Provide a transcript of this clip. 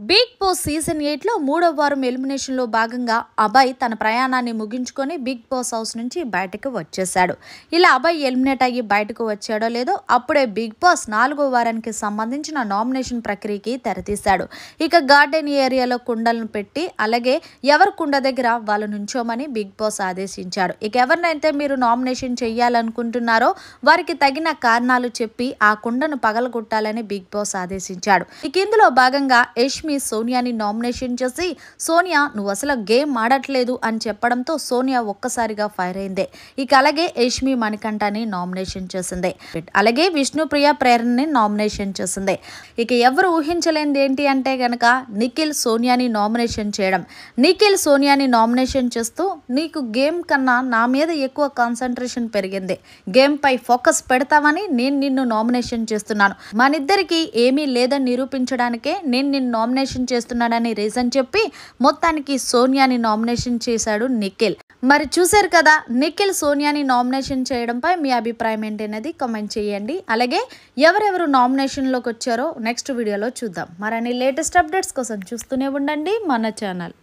Big boss season 8లో మూడవ వారం ఎలిమినేషన్లో భాగంగా అభయ్ తన ప్రయాణాన్ని ముగించుకొని బిగ్ బాస్ హౌస్ నుంచి బయటకు వచ్చేశాడు. ఇలా అభయ్ ఎలిమినేట్ అయ్యి బయటకు వచ్చాడో లేదో అప్పుడే బిగ్ బాస్ 4వ వారానికి సంబంధించిన నామినేషన్ ప్రక్రియకి తెరతీశాడు. ఇక గార్డెన్ ఏరియాలో కుండలను పెట్టి అలాగే ఎవరి కుండ దగ్గర వాళ్ళు నుంచోమని బిగ్ బాస్ ఆదేశించాడు. ఇక ఎవరినైతే మీరు నామినేషన్ చేయాలనుకుంటున్నారో వారికి తగిన కారణాలు చెప్పి ఆ కుండను పగలగొట్టాలని బిగ్ బాస్ ఆదేశించాడు. ఇక ఇందులో భాగంగా సోనియాని నామినేషన్ చేసి సోనియా నువ్వు అసలు గేమ్ ఆడట్లేదు అని చెప్పడంతో సోనియా ఒక్కసారిగా ఫైర్ అయింది. ఇక అలాగే యష్మి మణికంఠని నామినేషన్ చేసింది. అలాగే విష్ణుప్రియ ప్రేరణని నామినేషన్ చేసింది. ఇక ఎవరు ఊహించలేనిది ఏంటి అంటే గనక నిఖిల్ సోనియాని నామినేషన్ చేయడం. నిఖిల్ సోనియాని నామినేషన్ చేస్తూ నీకు గేమ్ కన్నా నా మీద ఎక్కువ కాన్సన్ట్రేషన్ పెరిగింది, గేమ్ పై ఫోకస్ పెడతామని నేను నిన్ను నామినేషన్ చేస్తున్నాను, మనిద్దరికి ఏమీ లేదని నిరూపించడానికే నేను నిన్ను నామినేషన్ చేస్తున్నాడని రీజన్ చెప్పి మొత్తానికి సోనియాని నామినేషన్ చేశాడు నిఖిల్. మరి చూశారు కదా, నిఖిల్ సోనియాని నామినేషన్ చేయడంపై మీ అభిప్రాయం ఏంటనేది కామెంట్ చేయండి. అలాగే ఎవరెవరు నామినేషన్లోకి వచ్చారో నెక్స్ట్ వీడియోలో చూద్దాం. మరిన్ని లేటెస్ట్ అప్డేట్స్ కోసం చూస్తూనే ఉండండి మన ఛానల్.